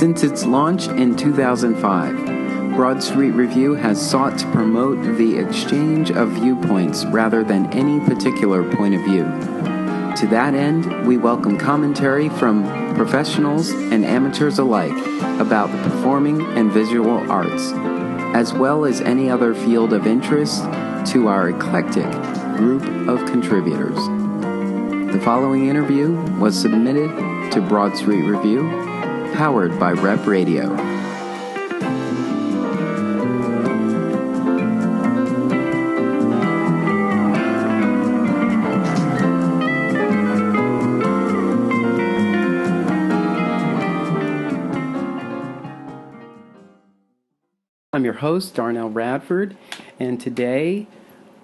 Since its launch in 2005, Broad Street Review has sought to promote the exchange of viewpoints rather than any particular point of view. To that end, we welcome commentary from professionals and amateurs alike about the performing and visual arts, as well as any other field of interest to our eclectic group of contributors. The following interview was submitted to Broad Street Review, powered by Rep Radio. I'm your host, Darnell Radford, and today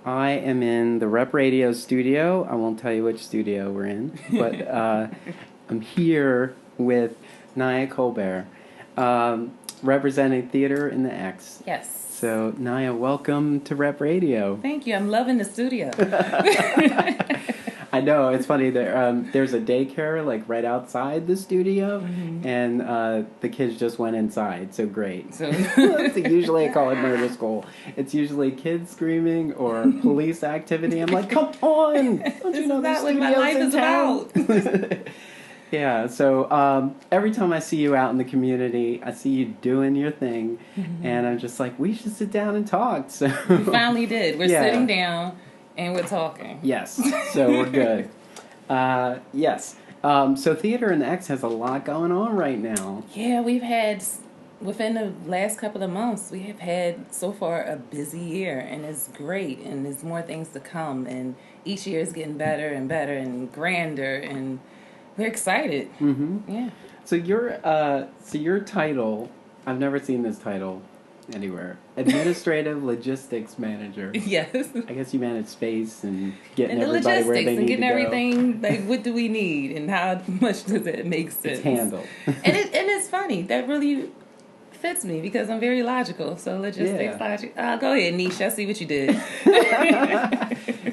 I am in the Rep Radio studio. I won't tell you which studio we're in, but I'm here with Niya Colbert, representing Theater in the X. Yes. So, Niya, welcome to Rep Radio. Thank you. I'm loving the studio. I know, it's funny. There's a daycare like right outside the studio, and the kids just went inside. So great. So usually I call it murder school. It's usually kids screaming or police activity. I'm like, come on! Don't you know that's the what my life is about? Yeah. So every time I see you out in the community, I see you doing your thing, and I'm just like, we should sit down and talk. So we finally did. We're sitting down. And we're talking. Yes, so we're good. Yes. So Theater in the X has a lot going on right now. Yeah, we've had, within the last couple of months, we have had so far a busy year. And it's great. And there's more things to come. And each year is getting better and better and grander. And we're excited. Mm-hmm. Yeah. So your title, I've never seen this title anywhere. Administrative Logistics Manager. Yes. I guess you manage space and getting everybody where they need to go. And getting everything, like, what do we need and how much does it make sense? It's handled. and it's funny. That really fits me because I'm very logical. So logistics, logic. Go ahead, Niche. I see what you did.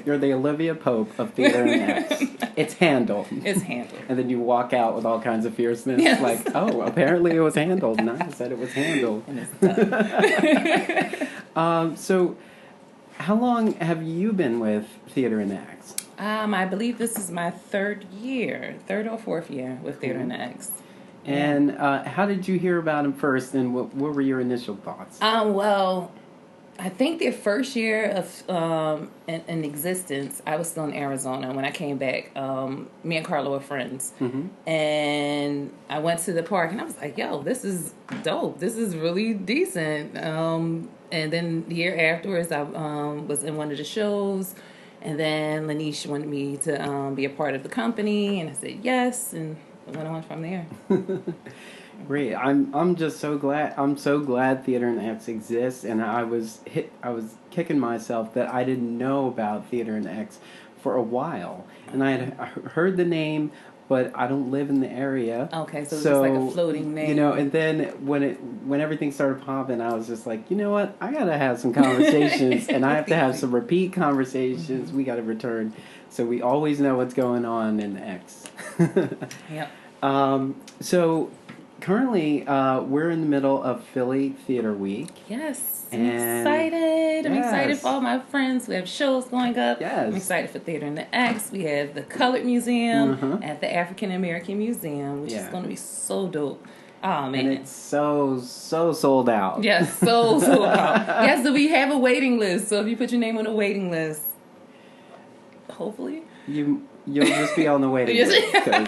You're the Olivia Pope of Theater in X. It's handled. It's handled. And then you walk out with all kinds of fierceness. Yes. Like, oh, apparently it was handled. And I said it was handled. And it's done. So, how long have you been with Theater in the X? I believe this is my third or fourth year with Theater in the X. And how did you hear about him first, and what were your initial thoughts? Well, I think their first year of in existence, I was still in Arizona. When I came back, me and Carla were friends. Mm-hmm. And I went to the park, and I was like, yo, this is dope. This is really decent. And then the year afterwards, I was in one of the shows. And then Lanisha wanted me to be a part of the company, and I said yes, and it went on from there. Great. I'm just so glad. I'm so glad Theater in the X exists, and I was kicking myself that I didn't know about Theater in the X for a while, and I had heard the name, but I don't live in the area. Okay, so it's just like a floating name. You know, and then when everything started popping, I was just like, you know what? I gotta have some conversations, and I have to have some repeat conversations. We gotta return, so we always know what's going on in the X. Yep. So. Currently, we're in the middle of Philly Theater Week. Yes, I'm excited. I'm excited for all my friends. We have shows going up. Yes. I'm excited for Theater in the X. We have the Colored Museum at the African American Museum, which is going to be so dope. Oh, man. And it's so sold out. Yes, so sold out. Yes, so we have a waiting list. So if you put your name on a waiting list, hopefully. You'll just be on the waiting list. Because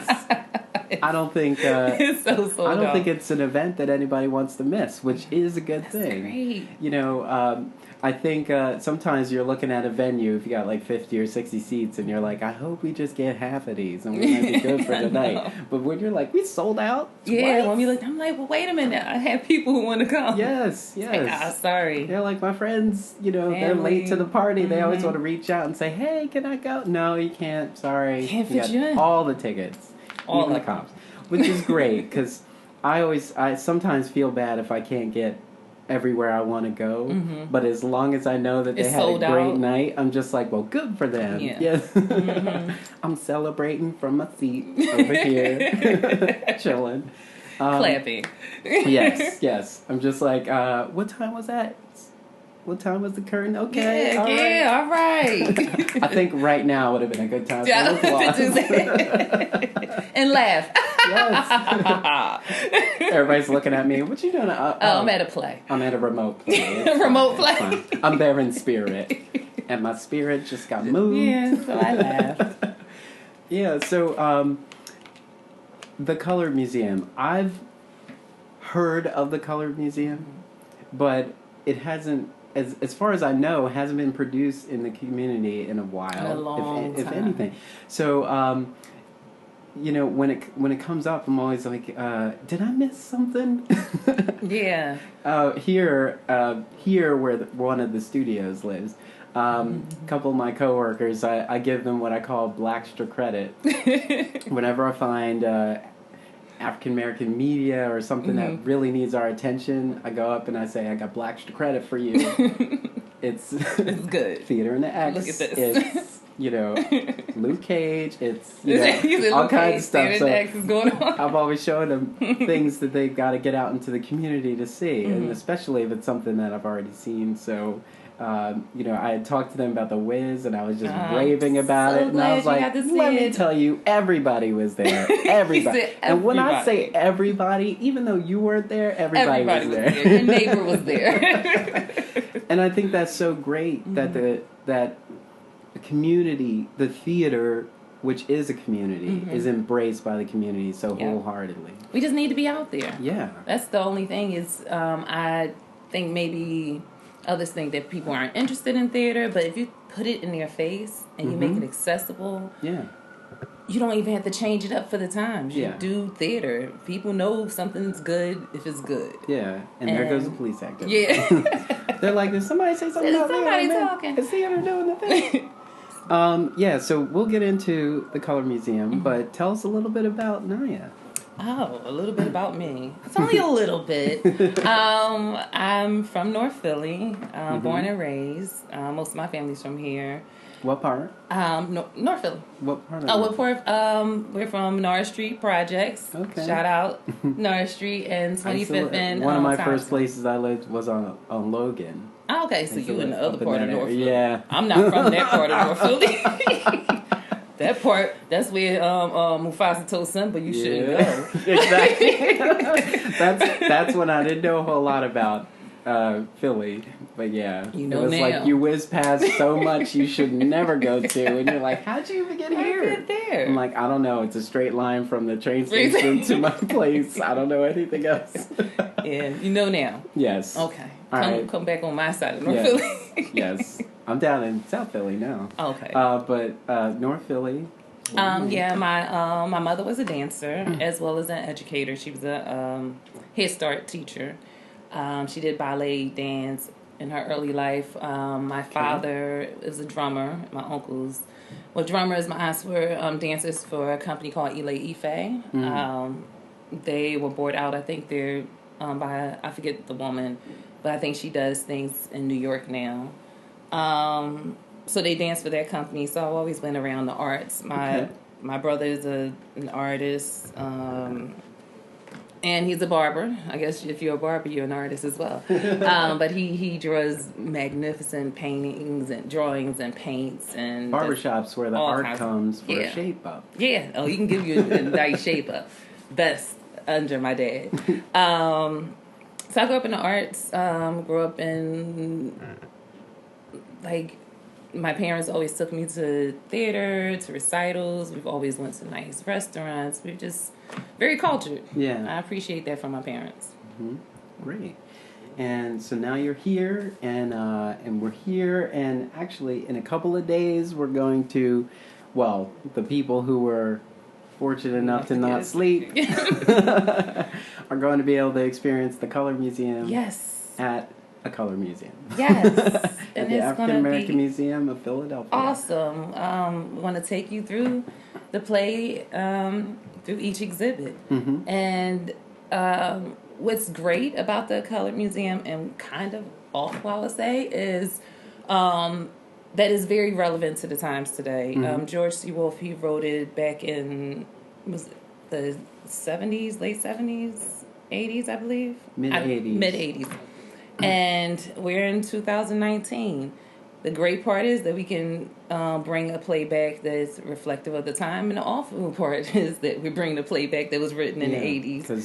I don't think it's so sold I don't out. think it's an event that anybody wants to miss, which is a good That's thing. Great. You know, I think sometimes you're looking at a venue if you got like 50 or 60 seats, and you're like, I hope we just get half of these, and we're gonna be good for tonight. But when you're like, we sold out. Yeah. When we look, I'm like, well, wait a minute. I have people who want to come. Yes. Like, sorry. They're like my friends. You know, they're late to the party. They always want to reach out and say, hey, can I go? No, you can't. Sorry. Can't fit you in. All the tickets. Even the comps. Which is great, because I sometimes feel bad if I can't get everywhere I want to go, but as long as I know that they had a great night, I'm just like, well, good for them. Yeah. Yes. I'm celebrating from my seat over here, chilling. Clapping. Yes. I'm just like, what time was that? What time was the curtain? Okay, all right. I think right now would have been a good time to applause. do that. And laugh. Yes. Everybody's looking at me. What you doing? I'm at a play. I'm at a remote play. Remote play. I'm there in spirit. And my spirit just got moved. Yeah, so I laughed. Yeah, so the Color Museum. I've heard of the Color Museum, but it hasn't, as far as I know, hasn't been produced in the community in a while. In a long time. If anything. So, when it comes up, I'm always like, did I miss something? Yeah. Here where one of the studios lives, a couple of my coworkers, I give them what I call Blackster credit. Whenever I find African American media or something that really needs our attention, I go up and I say, I got Blackster credit for you. It's good. Theater in the X. Look at this. It's Luke Cage. It's all Luke kinds Cage, of stuff. Theater in So the X is going on. I've always shown them things that they've got to get out into the community to see, and especially if it's something that I've already seen. So, I had talked to them about The Wiz, and I was just raving about it, and I was like, let me tell you, everybody was there. Everybody. And when I say everybody, even though you weren't there, everybody was there. Your neighbor was there. And I think that's so great that the community, the theater, which is a community, is embraced by the community so wholeheartedly. We just need to be out there. Yeah. That's the only thing is, I think maybe others think that people aren't interested in theater, but if you put it in their face and you make it accessible, you don't even have to change it up for the times. You do theater. People know something's good if it's good. Yeah, and there goes the police actor. Yeah. They're like, did somebody say something about somebody theater? talking. Is theater doing the thing? So we'll get into the Color Museum, but tell us a little bit about Niya. Oh, a little bit about me. It's only a little bit. I'm from North Philly, born and raised. Most of my family's from here. What part? North Philly. What part of what part? We're from Norris Street Projects. Okay. Shout out Norris Street and 25th and one of my Thompson. first places I lived was on Logan. Oh, okay, so you in the other part of North Philly. Yeah. I'm not from that part of North Philly. That part, that's where Mufasa told Simba you shouldn't go. Exactly. that's when I didn't know a whole lot about Philly. But yeah, you know, it was now. like you whiz past so much you should never go to, and you're like, how'd you even get here? Get there? I'm like, I don't know. It's a straight line from the train station to my place. I don't know anything else. Yeah, you know now. Yes. Okay. Right. Come back on my side of North Philly. Yes. I'm down in South Philly now. Okay. But North Philly. My mother was a dancer as well as an educator. She was a Head Start teacher. She did ballet dance in her early life. My father is a drummer. My uncles were drummers. My aunts were dancers for a company called Ile Ife. They were bought out. I think they're by, I forget the woman, but I think she does things in New York now. So they dance for that company. So I've always been around the arts. My brother is an artist, and he's a barber. I guess if you're a barber, you're an artist as well. But he draws magnificent paintings and drawings and paints and barbershops where the art comes for a shape up. Yeah. Oh, he can give you a nice shape up. Best under my dad. So I grew up in the arts. Grew up in my parents always took me to theater, to recitals. We've always went to nice restaurants. We're just very cultured. Yeah. I appreciate that from my parents. Mm-hmm. Great. And so now you're here, and we're here, and actually in a couple of days we're going to, well, the people who were fortunate enough to not sleep are going to be able to experience the Color Museum. Yes. At a Color Museum. Yes. At the African American Museum of Philadelphia. Awesome. We want to take you through the play, through each exhibit. Mm-hmm. And what's great about the Color Museum, and kind of awful, I would say, is that is very relevant to the times today. Mm-hmm. George C. Wolfe, he wrote it back in the 70s, late 70s, 80s, I believe. Mid 80s. Mid 80s. And we're in 2019. The great part is that we can bring a playback that's reflective of the time, and the awful part is that we bring the playback that was written in the 80s to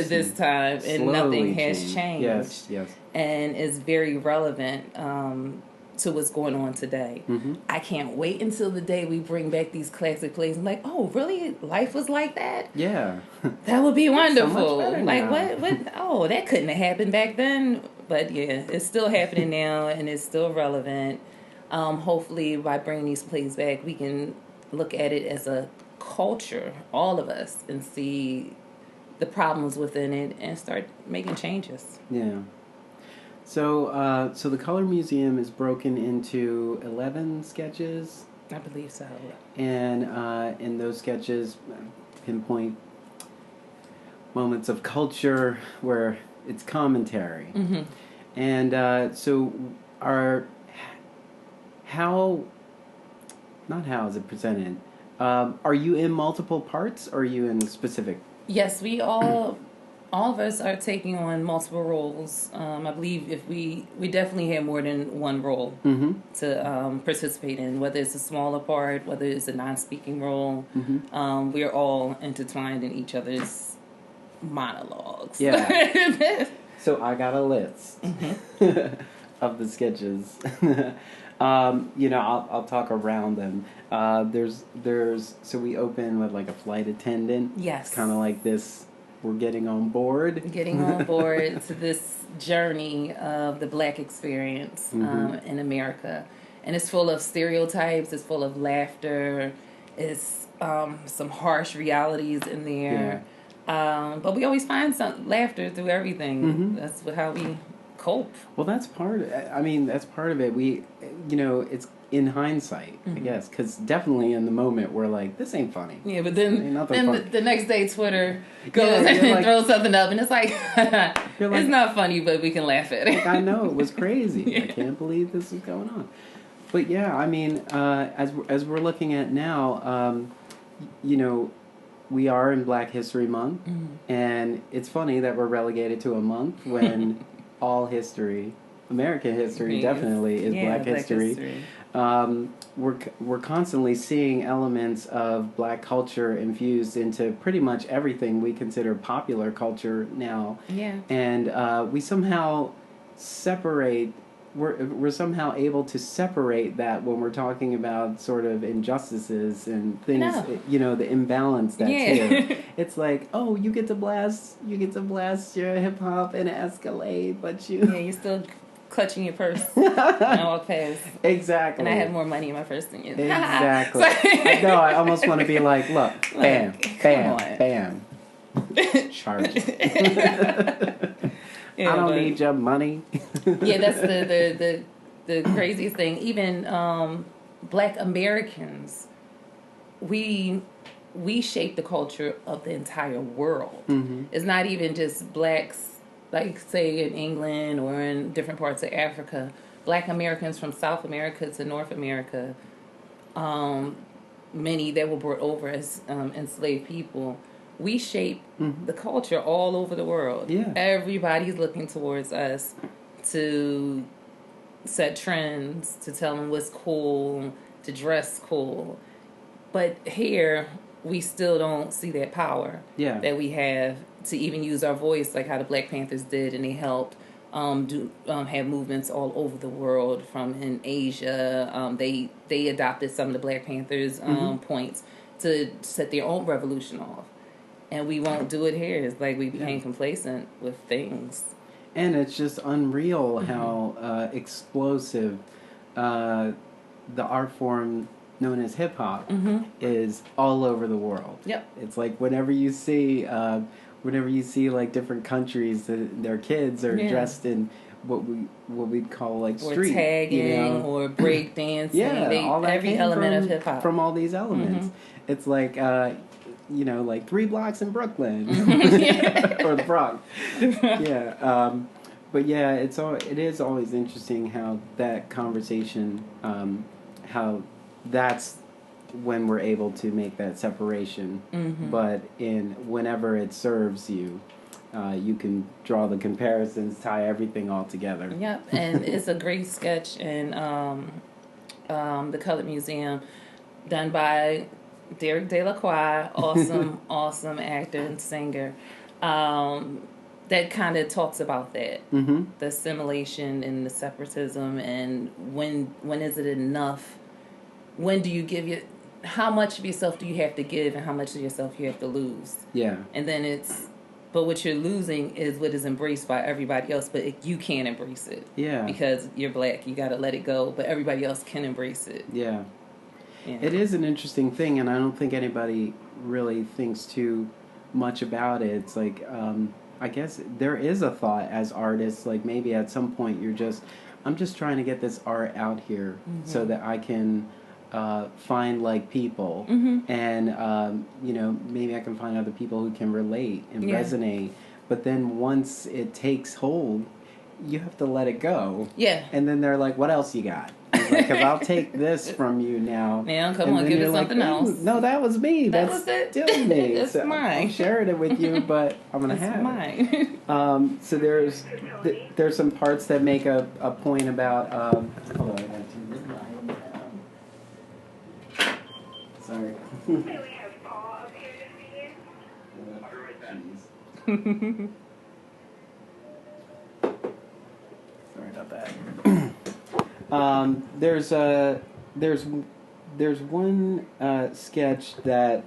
this time, and nothing has changed. Yes. And is very relevant to what's going on today. Mm-hmm. I can't wait until the day we bring back these classic plays and like, oh, really? Life was like that? Yeah. That would be wonderful. So much better like, now. what? Oh, that couldn't have happened back then. But yeah, it's still happening now, and it's still relevant. Hopefully, by bringing these plays back, we can look at it as a culture, all of us, and see the problems within it and start making changes. Yeah. So, so the Color Museum is broken into 11 sketches, I believe so. and in those sketches, pinpoint moments of culture where it's commentary. Mm-hmm. And so, not how is it presented? Are you in multiple parts, or are you in specific? Yes, we all of us are taking on multiple roles. I believe if we definitely have more than one role Mm-hmm. to participate in, whether it's a smaller part, whether it's a non-speaking role. Mm-hmm. We're all intertwined in each other's monologues. Yeah. So I got a list Mm-hmm. of the sketches. I'll talk around them. There's so we open with like a flight attendant. Yes. Kind of like this. We're getting on board. Getting on board to this journey of the Black experience in America. And it's full of stereotypes, it's full of laughter, it's some harsh realities in there. Yeah. But we always find some laughter through everything. Mm-hmm. That's how we cope. Well, that's part of it. We, it's in hindsight, I guess, because definitely in the moment we're like, this ain't funny. Yeah, but then funny. the next day Twitter goes and like, throws something up, and it's like, you're like, it's not funny, but we can laugh at it. Like, I know, it was crazy. Yeah. I can't believe this is going on. But yeah, I mean, as we're looking at now, we are in Black History Month, and it's funny that we're relegated to a month when all history, American history, definitely is Black history. We're constantly seeing elements of Black culture infused into pretty much everything we consider popular culture now. Yeah. And we somehow separate. We're somehow able to separate that when we're talking about sort of injustices and things. The imbalance that's here. It's like, oh, you get to blast your hip hop and Escalade, but you're still clutching your purse and I walk past. Exactly. And I have more money in my purse than you. Exactly. I almost want to be like, look, bam, bam. Charge it. I don't need your money. Yeah, that's the craziest thing. Even Black Americans, we shape the culture of the entire world. Mm-hmm. It's not even just blacks, like say in England or in different parts of Africa. Black Americans from South America to North America, many that were brought over as enslaved people. We shape the culture all over the world. Yeah. Everybody's looking towards us to set trends, to tell them what's cool, to dress cool. But here, we still don't see that power that we have to even use our voice like how the Black Panthers did, and they helped have movements all over the world. From in Asia, they adopted some of the Black Panthers' points to set their own revolution off. And we won't do it here. It's like we became complacent with things. And it's just unreal how explosive the art form known as hip-hop is all over the world. Yep. It's like whenever you see like different countries, their kids are dressed in what we'd call like street. Or tagging, or break dancing. All that every element of hip-hop. From all these elements. It's like... like 3 blocks in Brooklyn or the Bronx. But yeah, it is always interesting how that conversation, how that's when we're able to make that separation. But whenever it serves you, you can draw the comparisons, tie everything all together. Yep, and it's a great sketch in the Colored Museum, done by Derek Delacroix, awesome actor and singer. That kind of talks about that, the assimilation and the separatism, and when is it enough? When do you give your, how much of yourself do you have to give, and how much of yourself you have to lose? Yeah. And then but what you're losing is what is embraced by everybody else, but you can't embrace it. Yeah. Because you're black, you got to let it go, but everybody else can embrace it. Yeah. It is an interesting thing, and I don't think anybody really thinks too much about it. It's like, I guess there is a thought as artists, like maybe at some point I'm just trying to get this art out here so that I can find like people, and maybe I can find other people who can relate and resonate. But then once it takes hold, you have to let it go. Yeah. And then they're like, "What else you got?" Because I'll take this from you now. Now, come on, give it something else. No, that was me. That's still me. It's mine. I'm sharing it with you, but I'm going to have mine. It. So there's some parts that make a point about... hold on, I got to... Sorry. Sorry about that. There's one sketch that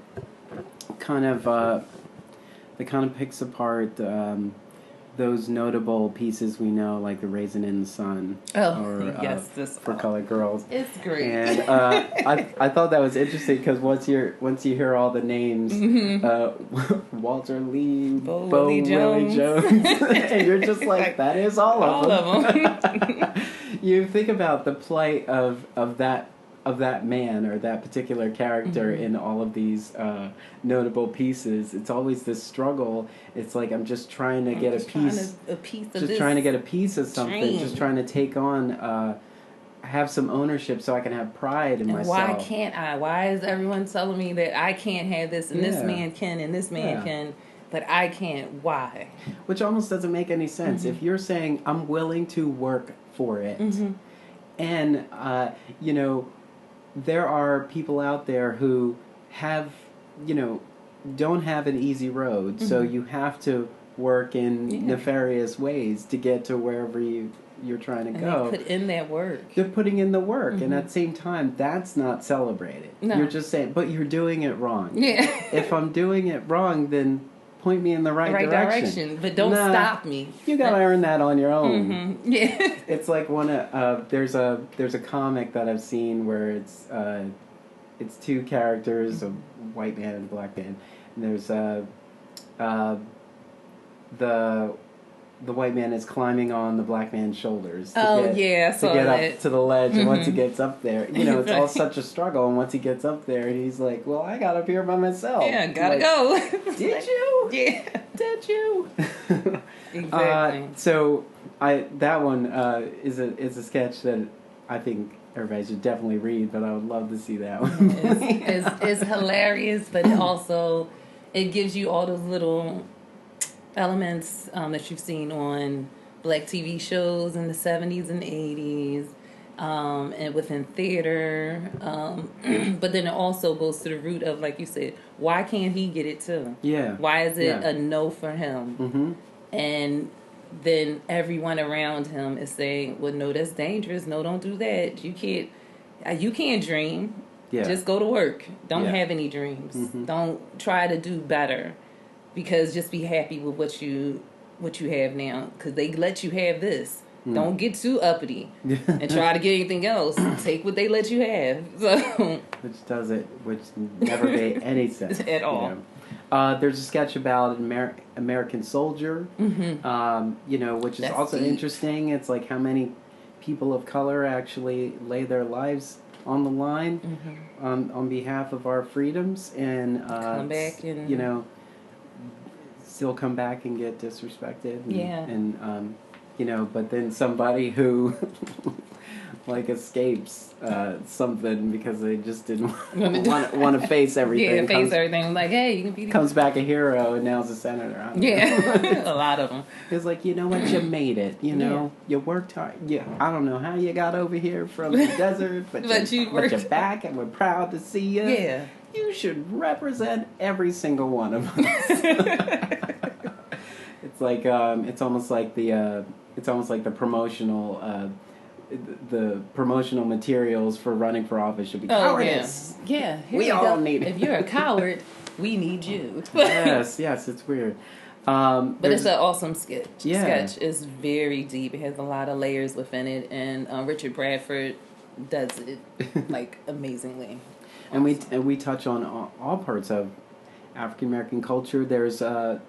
kind of picks apart those notable pieces we know, like the Raisin in the Sun. For Colored Girls. It's great. And I thought that was interesting because once you hear all the names, Walter Lee, Bo Willie Jones, and you're just like, that is all of them. You think about the plight of that man or that particular character in all of these notable pieces. It's always this struggle. It's like I'm just trying to get a piece of something. Just trying to take on, have some ownership so I can have pride in myself. Why can't I? Why is everyone telling me that I can't have this and this man can and this man can, but I can't? Why? Which almost doesn't make any sense. If you're saying I'm willing to work for it, and there are people out there who have, don't have an easy road, so you have to work in nefarious ways to get to wherever you're trying to go. They put in that work. They're putting in the work, and at the same time, that's not celebrated. No. You're just saying, but you're doing it wrong. Yeah. If I'm doing it wrong, then point me in the right direction. But don't stop me. You gotta earn that on your own. Yeah. It's like there's a comic that I've seen where it's two characters, a white man and a black man, and there's the white man is climbing on the black man's shoulders to get up to the ledge, and once he gets up there, it's all such a struggle, and once he gets up there, he's like, well, I got up here by myself. Yeah, gotta go. Did you? Yeah. Did you? Exactly. So that one is a sketch that I think everybody should definitely read, but I would love to see that one. It's hilarious, but it gives you all those little elements that you've seen on black TV shows in the 70s and 80s, and within theater, but then it also goes to the root of, like you said, why can't he get it too? Yeah. Why is it a no for him? And then everyone around him is saying, well, no, that's dangerous. No, don't do that. You can't dream. Yeah. Just go to work. Don't have any dreams. Don't try to do better. Because just be happy with what you have now. Because they let you have this. Don't get too uppity and try to get anything else. Take what they let you have. So, which never made any sense at all. There's a sketch about an American soldier, which is also interesting. It's like how many people of color actually lay their lives on the line on behalf of our freedoms, and come back and still come back and get disrespected. And but then somebody who like escapes something because they just didn't want to face everything. Yeah, face everything. Like, hey, you can be comes back a hero and now's a senator. Yeah, a lot of them. It's like, you know what, you made it. You know, you worked hard. I don't know how you got over here from the desert, but you're back, and we're proud to see you. Yeah, you should represent every single one of us. It's like it's almost like the promotional materials for running for office should be cowardice. Yeah. We all need it. If you're a coward, we need you. yes, it's weird. But it's an awesome sketch. Yeah. Sketch is very deep. It has a lot of layers within it, and Richard Bradford does it like amazingly. And we touch on all parts of African American culture. There's a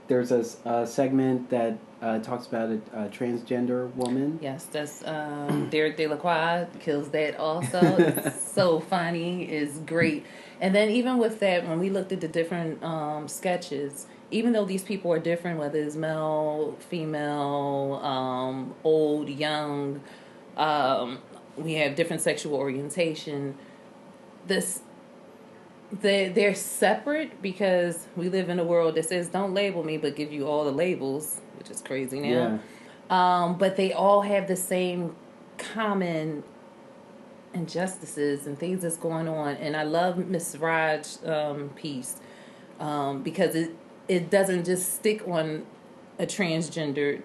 segment that talks about a transgender woman. Yes, that's Derek Delacroix kills that also. It's so funny, it's great. And then even with that, when we looked at the different sketches, even though these people are different, whether it's male, female, old, young, we have different sexual orientation. They're separate because we live in a world that says don't label me but give you all the labels, which is crazy now. Yeah. But they all have the same common injustices and things that's going on. And I love Miss Raj's piece because it doesn't just stick on a transgendered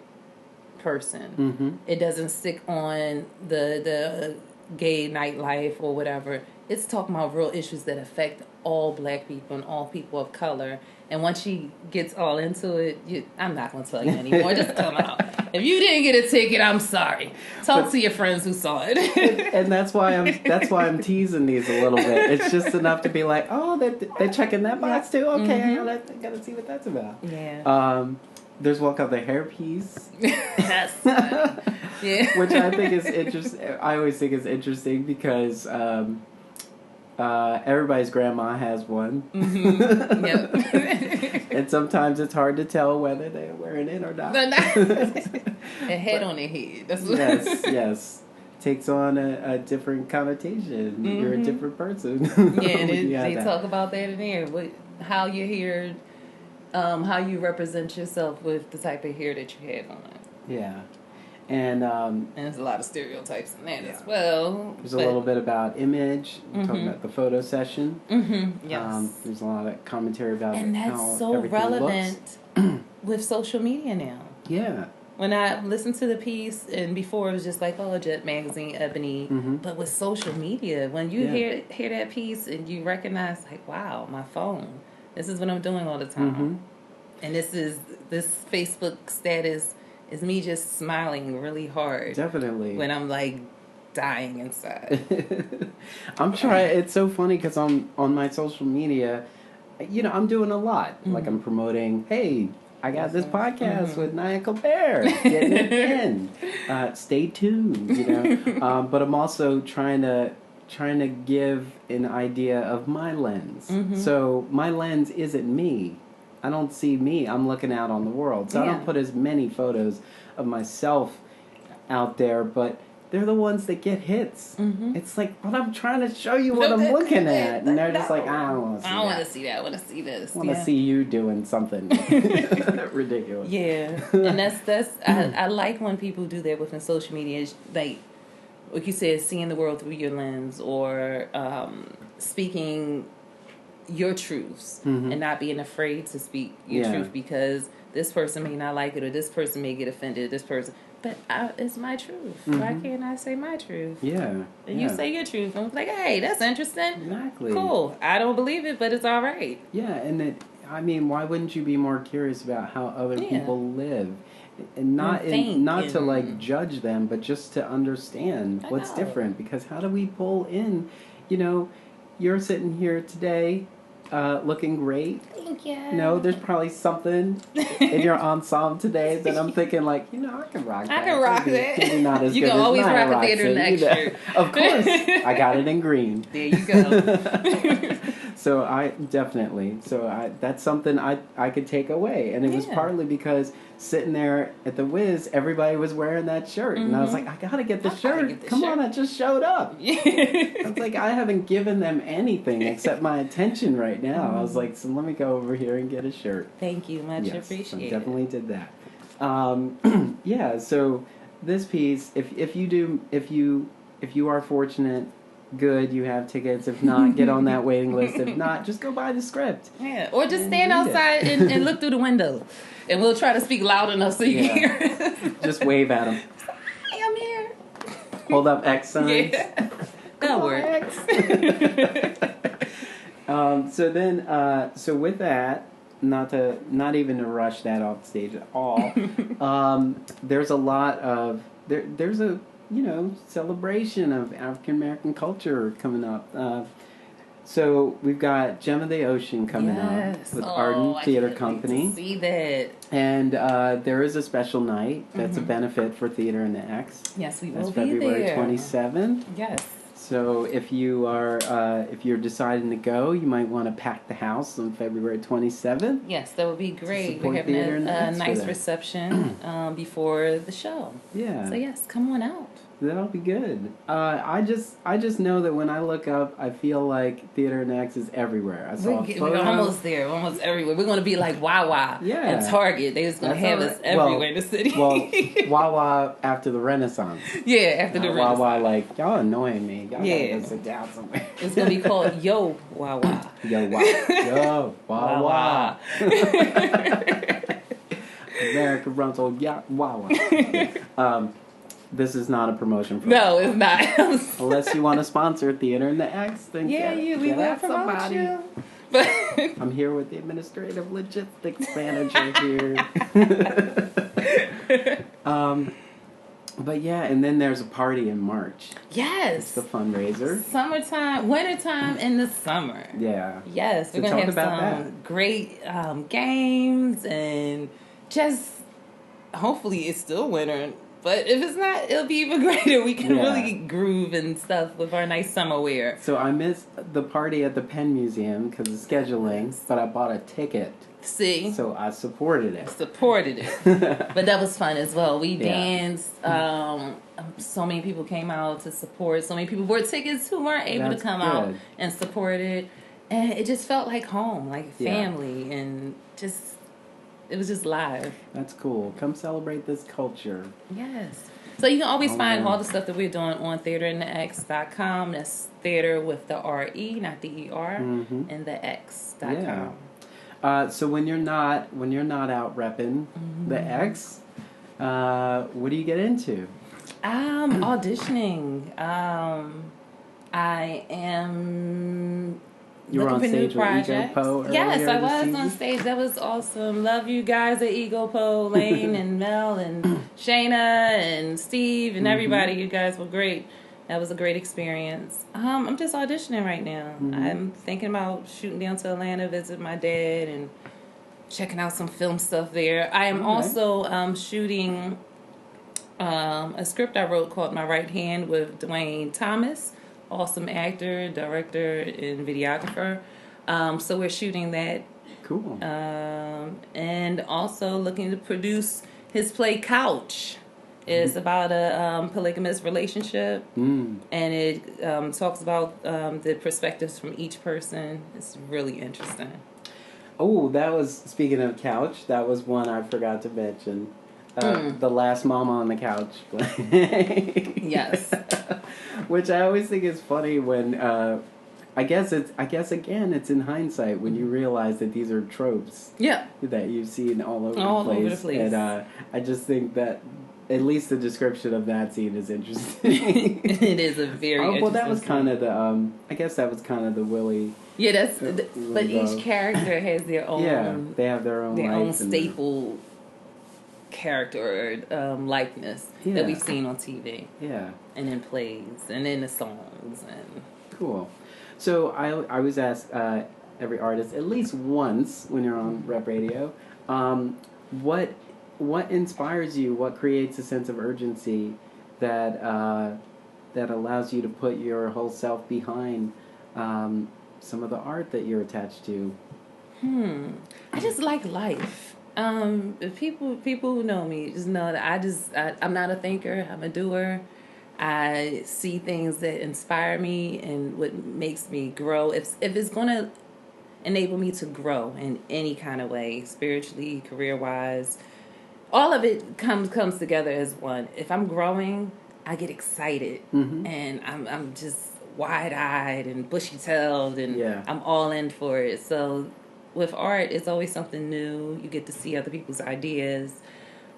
person. Mm-hmm. It doesn't stick on the gay nightlife or whatever. It's talking about real issues that affect all black people and all people of color. And once she gets all into it, I'm not going to tell you anymore. Just tell them out. If you didn't get a ticket, I'm sorry. Talk to your friends who saw it. and that's why I'm teasing these a little bit. It's just enough to be like, oh, they're checking that box too. Okay, mm-hmm. I gotta see what that's about. Yeah. There's one called the hairpiece. Yes. Yeah. Which I think is interesting. I always think is interesting because everybody's grandma has one. Mm-hmm. Yep. And sometimes it's hard to tell whether they're wearing it or not. A head on their head. That's what yes. Takes on a different connotation. Mm-hmm. You're a different person. Yeah, they talk about that in there. How you're here, how you represent yourself with the type of hair that you have on. Yeah. And there's a lot of stereotypes in that as well. There's a little bit about image. We're mm-hmm. talking about the photo session. Mm-hmm. Yes. There's a lot of commentary about and that's so relevant with social media now. Yeah. When I listened to the piece, and before it was just like, oh, Jet Magazine, Ebony, mm-hmm. but with social media, when you hear that piece and you recognize, like, wow, my phone, this is what I'm doing all the time. Mm-hmm. And this Facebook status is me just smiling really hard. Definitely. When I'm like dying inside. I'm trying. It's so funny because on my social media, I'm doing a lot. Mm-hmm. Like I'm promoting, hey, I got this podcast mm-hmm. with Niya Colbert. Getting it in. Stay tuned. But I'm also trying to give an idea of my lens. Mm-hmm. So my lens isn't me. I don't see me. I'm looking out on the world. So I don't put as many photos of myself out there, but they're the ones that get hits. Mm-hmm. It's like, but I'm trying to show you what I'm looking at. And they're just like, I don't want to see that. I don't want to see that. I want to see this. I want to see you doing something ridiculous. Yeah. And that's I like when people do that within social media. Like you said, seeing the world through your lens or speaking your truths mm-hmm. and not being afraid to speak your truth because this person may not like it or this person may get offended, but it's my truth. Mm-hmm. Why can't I say my truth? Yeah. And you say your truth and I'm like, hey, that's interesting. Exactly. Cool. I don't believe it, but it's all right. Yeah, and why wouldn't you be more curious about how other people live? And not to like judge them, but just to understand what's different. Because how do we pull in, you're sitting here today looking great. Thank you. There's probably something in your ensemble today that I'm thinking like, I can rock that. I can rock that. Maybe not as you good can as always Niya rock a theater next year. Of course. I got it in green. There you go. So that's something I could take away, and it was partly because sitting there at the Wiz, everybody was wearing that shirt, and I was like, I gotta get the shirt. Come on, I just showed up. I was like, I haven't given them anything except my attention right now. I was like, so let me go over here and get a shirt. Thank you, much appreciated. I definitely did that. Yeah. So this piece, if you are fortunate. Good, you have tickets. If not, get on that waiting list. If not, just go buy the script. Yeah, or just stand outside and look through the window, and we'll try to speak loud enough so you can hear. Just wave at them. Hi, I'm here. Hold up X signs. Yeah, that'll work. So with that, not even to rush that off the stage at all. There's a lot of there's a celebration of African American culture coming up. So we've got Gem of the Ocean coming up with Ardent Theater Company. See that. And there is a special night that's a benefit for Theater in the X. Yes, we will That's be February there. 27th. Yes. So if you're deciding to go, you might want to pack the house on February 27th. Yes, that would be great. Support We're having Theater in the a X for nice that. reception before the show. Yeah. So yes, come on out. That'll be good. I just know that when I look up, I feel like Theater in the X is everywhere. I saw We're almost there. We're almost everywhere. We're going to be like Wawa and Target. They're just going to have us everywhere in the city. Well, Wawa after the Renaissance. Yeah, after the Renaissance. Wawa, like, y'all annoying me. Y'all gotta go sit down somewhere. It's going to be called Yo Wawa. Yo Wawa. Yo Wawa. America runs on Wawa. This is not a promotion for No, it's not. Unless you want to sponsor Theater in the X, then we will promote you. But I'm here with the administrative logistics manager here. But yeah, and then there's a party in March. Yes. It's the fundraiser. Summertime, wintertime in the summer. Yeah. Yes, we're going to have some great games and just hopefully it's still winter. But if it's not, it'll be even greater. We can really groove and stuff with our nice summer wear. So I missed the party at the Penn Museum because of scheduling, but I bought a ticket. See? So I supported it. But that was fun as well. We danced. So many people came out to support. So many people bought tickets who weren't able to come out and support it. And it just felt like home, like family, and just... It was just live. That's cool. Come celebrate this culture. Yes. So you can always find all the stuff that we're doing on theaterinthex.com. That's theater with the R-E, not the E-R, and the X.com. Yeah. So when you're not out repping the X, what do you get into? Auditioning. I am... You were on stage with Ego Po. Yes, I was on stage. That was awesome. Love you guys at Ego Po, Lane and Mel and Shayna and Steve and everybody. You guys were great. That was a great experience. I'm just auditioning right now. I'm thinking about shooting down to Atlanta, visit my dad, and checking out some film stuff there. I am also shooting a script I wrote called My Right Hand with Dwayne Thomas. Awesome actor, director, and videographer. So we're shooting that. Cool. And also looking to produce his play Couch. It's about a polygamous relationship. And it talks about the perspectives from each person. It's really interesting. Oh, that was, speaking of Couch, that was one I forgot to mention. The Last Mama on the Couch. Yes. Which I always think is funny when I guess again it's in hindsight when you realize that these are tropes. Yeah. That you've seen all over the place. And I just think that at least the description of that scene is interesting. It is a very interesting well, that was scene. kind of the I guess that was kind of the Willie. Yeah, that's but each character has their own. Yeah, they have their own staple character likeness that we've seen on TV. Yeah. And in plays and in the songs and cool. So I always ask every artist at least once when you're on Rep Radio, what inspires you? What creates a sense of urgency that allows you to put your whole self behind some of the art that you're attached to? I just like life. If people who know me just know that I'm not a thinker. I'm a doer. I see things that inspire me and what makes me grow. If it's gonna enable me to grow in any kind of way, spiritually, career wise, all of it comes together as one. If I'm growing, I get excited, and I'm just wide eyed and bushy tailed, and I'm all in for it. So with art, it's always something new. You get to see other people's ideas,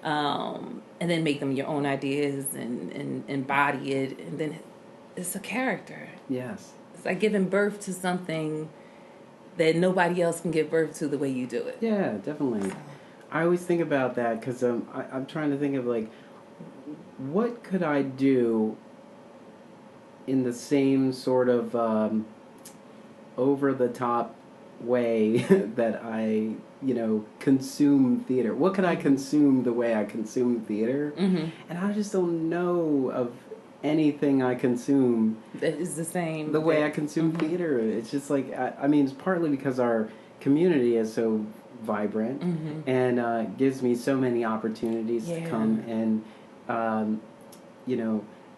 and then make them your own ideas and embody it, and then it's a character. Yes, it's like giving birth to something that nobody else can give birth to the way you do it. Yeah, definitely. I always think about that because I'm trying to think of like, what could I do in the same sort of over the top way that I consume theater. What could I consume the way I consume theater? And I just don't know of anything I consume that is the same the way I consume theater. It's just like I mean, it's partly because our community is so vibrant and gives me so many opportunities to come and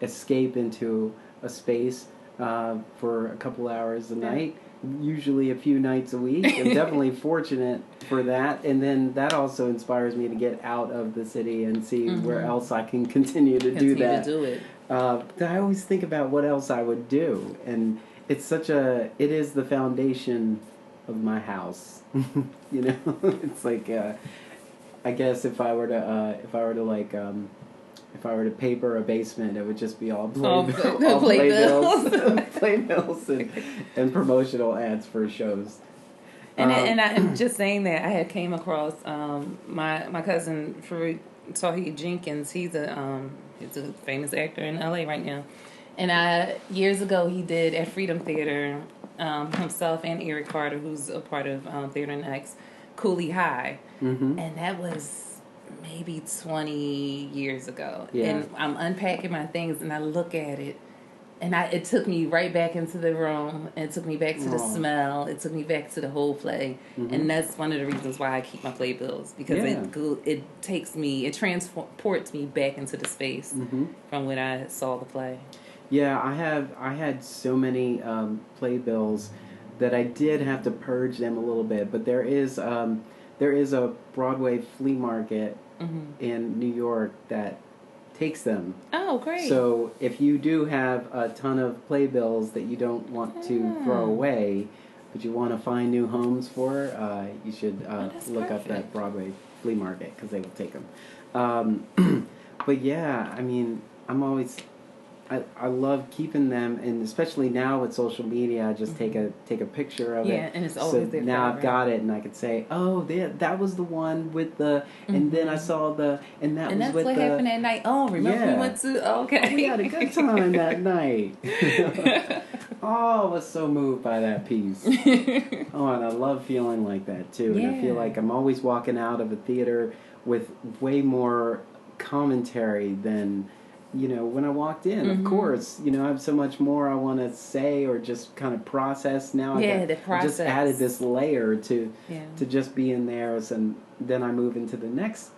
escape into a space for a couple hours a night, usually a few nights a week. I'm definitely fortunate for that, and then that also inspires me to get out of the city and see where else I can continue to do that. I always think about what else I would do, and it is the foundation of my house. It's like I guess if I were to paper a basement, it would just be all playbills and promotional ads for shows. And I'm just saying that I had came across my cousin Farouk Tawheed Jenkins. He's a famous actor in LA right now, and years ago he did at Freedom Theater himself and Eric Carter, who's a part of Theater Next, Cooley High, and that was maybe 20 years ago. And I'm unpacking my things and I look at it, and it took me right back into the room. It took me back to the smell. It took me back to the whole play. And that's one of the reasons why I keep my playbills, because it transports me back into the space from when I saw the play. Yeah, I had so many playbills that I did have to purge them a little bit, but there is a Broadway flea market in New York that takes them. Oh, great. So if you do have a ton of playbills that you don't want to throw away, but you want to find new homes for, you should look up that Broadway flea market, because they will take them. But yeah, I mean, I love keeping them, and especially now with social media, I just take a picture of it. Yeah, and it's always there. Now I've got it, and I could say, "Oh, that was the one with the," and then I saw and that's what happened that night. Oh, remember we went to? Okay, we had a good time that night. Oh, I was so moved by that piece. Oh, and I love feeling like that too. And I feel like I'm always walking out of a theater with way more commentary than. When I walked in, of course, I have so much more I want to say or just kind of process. Now I just added this layer to just being there, and then I move into the next,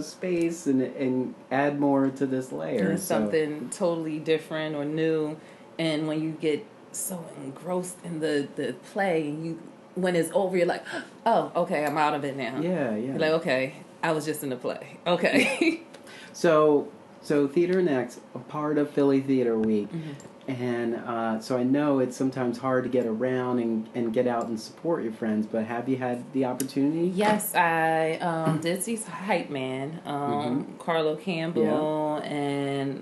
space and add more to this layer. And something totally different or new, and when you get so engrossed in the play, and when it's over, you're like, oh, okay, I'm out of it now. Yeah. You're like, okay, I was just in the play. Okay. So Theater Next, a part of Philly Theater Week, and so I know it's sometimes hard to get around and get out and support your friends, but have you had the opportunity? Yes, I did see Hype Man, Carlo Campbell, and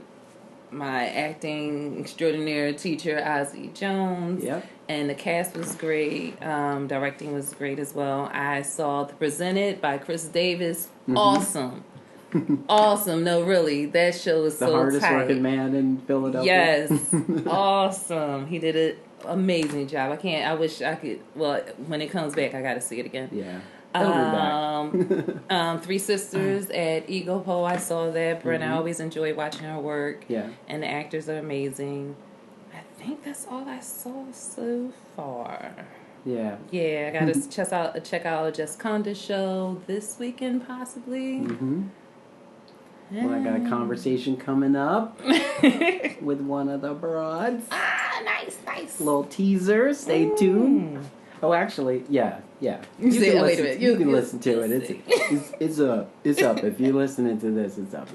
my acting extraordinaire teacher, Ozzie Jones, and the cast was great. Directing was great as well. I saw The Presented by Chris Davis. Awesome. Awesome. No, really, that show was so tight. The hardest working man in Philadelphia. Yes. Awesome. He did an amazing job. I wish I could, when it comes back, I got to see it again. Yeah. It'll be back. Three Sisters at Ego Po, I saw that. Brenna, I always enjoy watching her work. Yeah. And the actors are amazing. I think that's all I saw so far. Yeah. Yeah, I got to check out Jess Conda's show this weekend, possibly. Mm-hmm. Well, I got a conversation coming up with one of the broads. Nice. Little teaser. Stay tuned. Oh, actually, yeah. You can listen to it. It's up. It's up. If you're listening to this, it's up.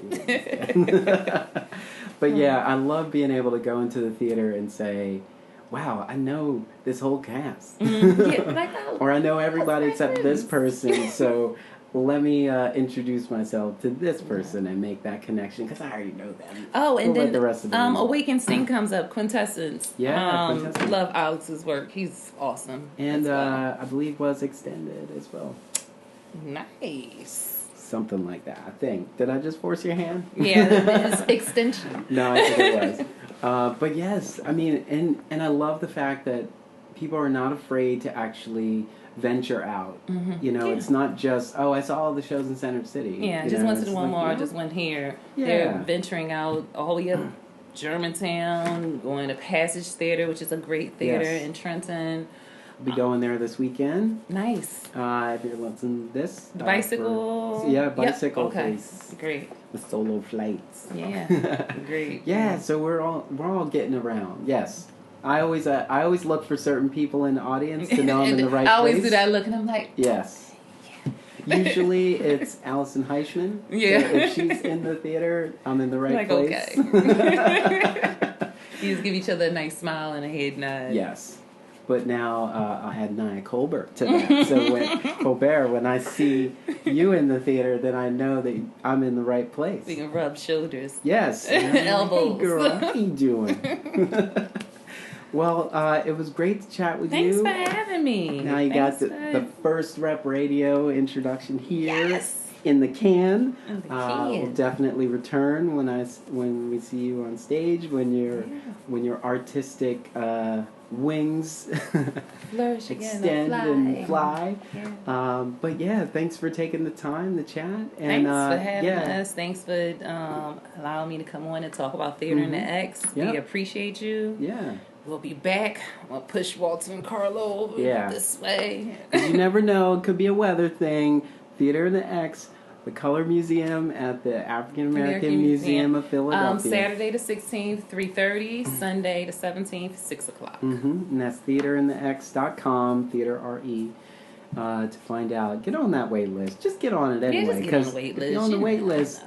But yeah, I love being able to go into the theater and say, wow, I know this whole cast. Or I know everybody except this person, so let me introduce myself to this person and make that connection, because I already know them. Oh, and then the rest of them Awaken Sing comes up, Quintessence. Quintessence. Love Alex's work. He's awesome. And I believe was extended as well. Nice. Something like that, I think. Did I just force your hand? Yeah, it's extension. No, I think it was. But yes, I mean, and I love the fact that people are not afraid to actually venture out. Mm-hmm. You know, it's not just, I saw all the shows in Center City. Yeah, just went to the one more, I just went here. Yeah. They're venturing out all the way up Germantown, going to Passage Theater, which is a great theater in Trenton. Be going there this weekend. Nice. If you're listening to this. Bicycle. Bicycle. Yep. Okay. Place. Great. With solo flights. Yeah. Great. Yeah, so we're all getting around. Yes. I always look for certain people in the audience to know I'm in the right place. I always do that look, and I'm like, yes. Usually it's Allison Heichman. Yeah. So if she's in the theater, I'm in the right place. Okay. You just give each other a nice smile and a head nod. Yes. But now I had Niya Colbert to that. So when I see you in the theater, then I know that I'm in the right place. We can rub shoulders. Yes. Elbows. Hey girl, how you doing? Well, it was great to chat with you. Thanks for having me. Now you got the first Rep Radio introduction here in the can. We'll definitely return when we see you on stage, when your artistic wings flourish extend and fly. Yeah. But yeah, thanks for taking the time to chat. And, thanks for having us. Thanks for allowing me to come on and talk about Theater in the X. We appreciate you. Yeah. We'll be back. We'll push Walter and Carlo over this way. You never know. It could be a weather thing. Theater in the X, the Color Museum at the African American Museum of Philadelphia. Saturday the 16th, 3:30. Sunday the 17th, 6 o'clock. Mm-hmm. And that's theaterinthex.com, theater RE, to find out. Get on that wait list. Just get on it anyway. Just get on the wait list. If you're on the wait list,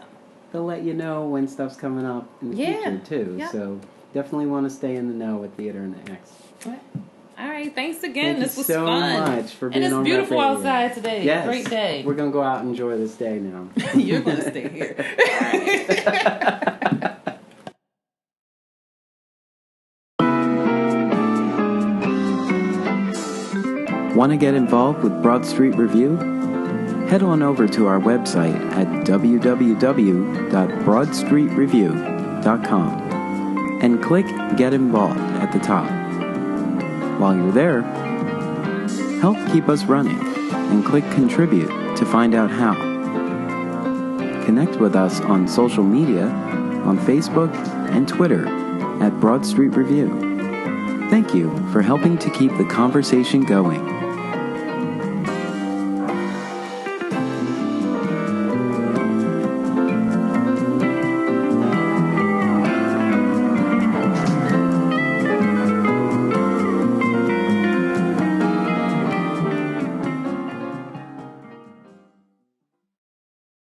they'll let you know when stuff's coming up in the future, too. Yep. So definitely want to stay in the know with Theater in the X. All right, thanks again. This was so fun. Much for being on And it's beautiful outside today. Yes. Great day. We're going to go out and enjoy this day now. You're going to stay here. Want to get involved with Broad Street Review? Head on over to our website at www.broadstreetreview.com and click Get Involved at the top. While you're there, help keep us running and click Contribute to find out how. Connect with us on social media on Facebook and Twitter at Broad Street Review. Thank you for helping to keep the conversation going.